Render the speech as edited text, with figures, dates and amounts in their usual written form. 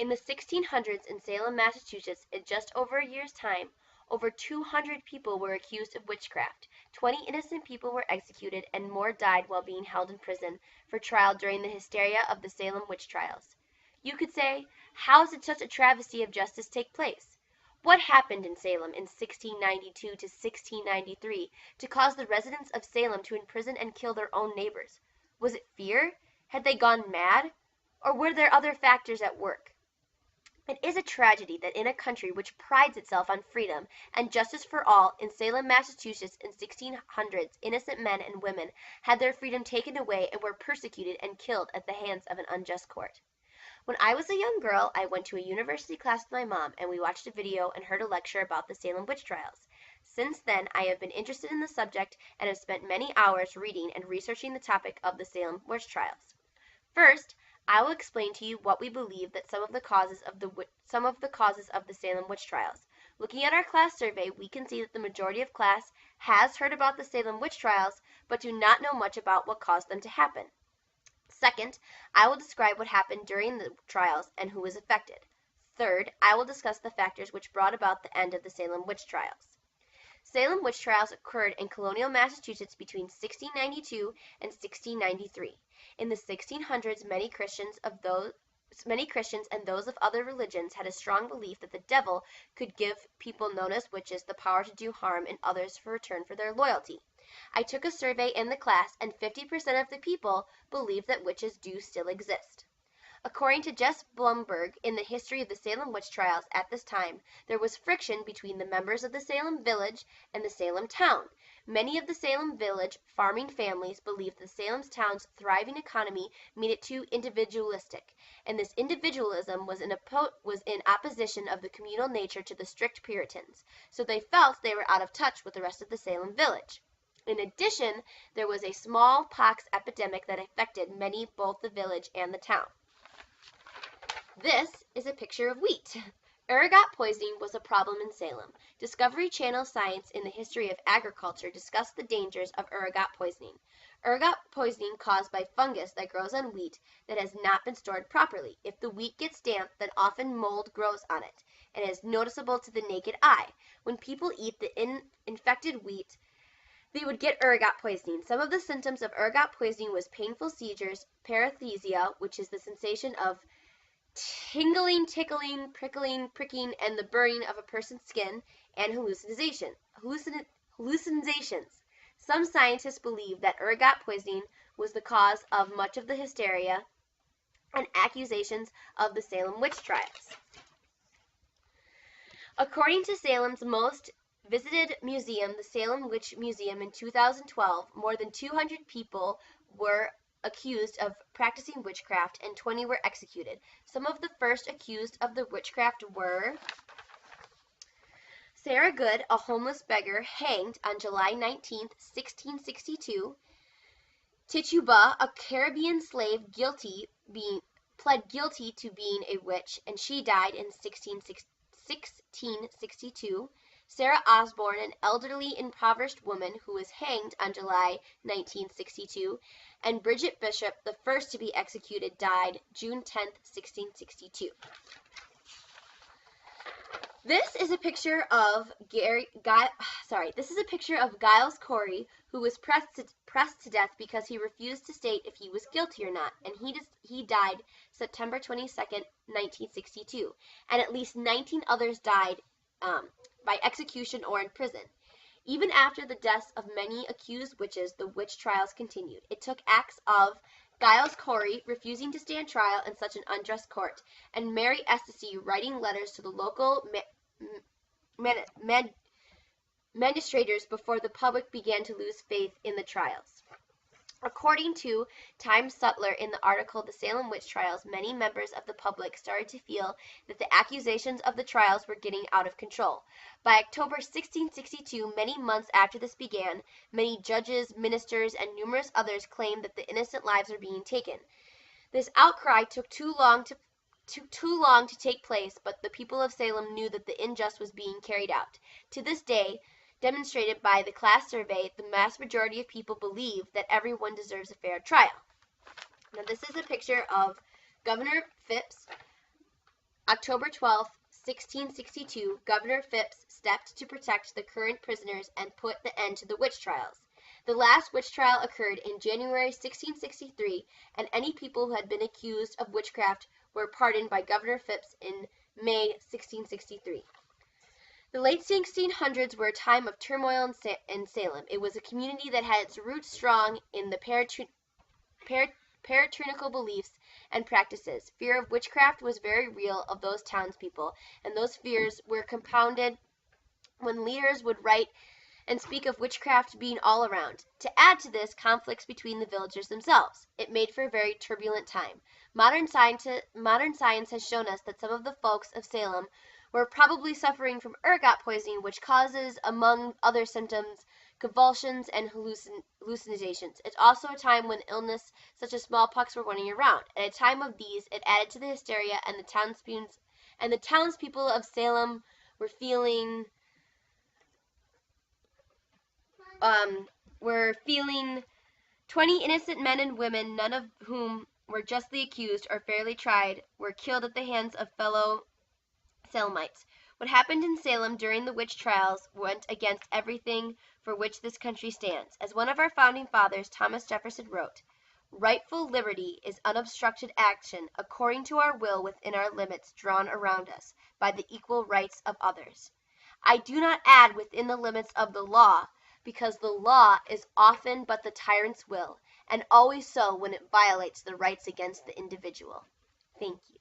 In the 1600s in Salem, Massachusetts, in just over a year's time, over 200 people were accused of witchcraft, 20 innocent people were executed, and more died while being held in prison for trial during the hysteria of the Salem witch trials. You could say, how did such a travesty of justice take place? What happened in Salem in 1692 to 1693 to cause the residents of Salem to imprison and kill their own neighbors? Was it fear? Had they gone mad? Or were there other factors at work? It is a tragedy that in a country which prides itself on freedom and justice for all, in Salem, Massachusetts, in 1600s, innocent men and women had their freedom taken away and were persecuted and killed at the hands of an unjust court. When I was a young girl, I went to a university class with my mom, and we watched a video and heard a lecture about the Salem witch trials. Since then, I have been interested in the subject and have spent many hours reading and researching the topic of the Salem witch trials. First, I will explain to you what we believe that some of the causes of the Salem witch trials. Looking at our class survey, we can see that the majority of class has heard about the Salem witch trials, but do not know much about what caused them to happen. Second, I will describe what happened during the trials and who was affected. Third, I will discuss the factors which brought about the end of the Salem witch trials. Salem witch trials occurred in colonial Massachusetts between 1692 and 1693. In the 1600s, many Christians and those of other religions had a strong belief that the devil could give people known as witches the power to do harm in others for return for their loyalty. I took a survey in the class, and 50% of the people believe that witches do still exist. According to Jess Blumberg, in the history of the Salem witch trials at this time, there was friction between the members of the Salem village and the Salem town. Many of the Salem village farming families believed the Salem town's thriving economy made it too individualistic, and this individualism was in opposition of the communal nature to the strict Puritans, so they felt they were out of touch with the rest of the Salem village. In addition, there was a smallpox epidemic that affected both the village and the town. This is a picture of wheat. Ergot poisoning was a problem in Salem. Discovery Channel Science in the History of Agriculture discussed the dangers of ergot poisoning. Ergot poisoning caused by fungus that grows on wheat that has not been stored properly. If the wheat gets damp, then often mold grows on it, and is noticeable to the naked eye. When people eat the infected wheat, they would get ergot poisoning. Some of the symptoms of ergot poisoning was painful seizures, paresthesia, which is the sensation of tingling, tickling, prickling, pricking, and the burning of a person's skin, and hallucinations. Some scientists believe that ergot poisoning was the cause of much of the hysteria and accusations of the Salem witch trials. According to Salem's most visited museum, the Salem Witch Museum, in 2012, more than 200 people were accused of practicing witchcraft and 20 were executed. Some of the first accused of the witchcraft were Sarah Good, a homeless beggar, hanged on July 19, 1662. Tituba, a Caribbean slave, pled guilty to being a witch, and she died in 1662. Sarah Osborne, an elderly, impoverished woman who was hanged on July 1962, and Bridget Bishop, the first to be executed, died June 10, 1662. This is a picture of Giles Corey, who was pressed to death because he refused to state if he was guilty or not, and he died September 22, 1962, and at least 19 others died by execution or in prison. Even after the deaths of many accused witches, the witch trials continued. It took acts of Giles Corey refusing to stand trial in such an unjust court, and Mary Estacy writing letters to the local magistrators before the public began to lose faith in the trials. According to Time Sutler in the article The Salem Witch Trials, many members of the public started to feel that the accusations of the trials were getting out of control. By October 1662, many months after this began, many judges, ministers, and numerous others claimed that the innocent lives were being taken. This outcry took too long to take place, but the people of Salem knew that the injustice was being carried out. To this day, demonstrated by the class survey, the vast majority of people believe that everyone deserves a fair trial. Now, this is a picture of Governor Phipps October 12, 1662, Governor Phips stepped to protect the current prisoners and put the end to the witch trials. The last witch trial occurred in January 1663, and any people who had been accused of witchcraft were pardoned by Governor Phips in May 1663. The late 1600s were a time of turmoil in Salem. It was a community that had its roots strong in the puritanical beliefs and practices. Fear of witchcraft was very real of those townspeople, and those fears were compounded when leaders would write and speak of witchcraft being all around. To add to this, conflicts between the villagers themselves. It made for a very turbulent time. Modern science has shown us that some of the folks of Salem were probably suffering from ergot poisoning, which causes, among other symptoms, convulsions and hallucinations. It's also a time when illness such as smallpox were running around. At a time of these, it added to the hysteria, and the townspeople of Salem were feeling 20 innocent men and women, none of whom were justly accused or fairly tried, were killed at the hands of fellow Salemites. What happened in Salem during the witch trials went against everything for which this country stands. As one of our founding fathers, Thomas Jefferson, wrote, "Rightful liberty is unobstructed action according to our will within our limits drawn around us by the equal rights of others." I do not add within the limits of the law, because the law is often but the tyrant's will, and always so when it violates the rights against the individual. Thank you.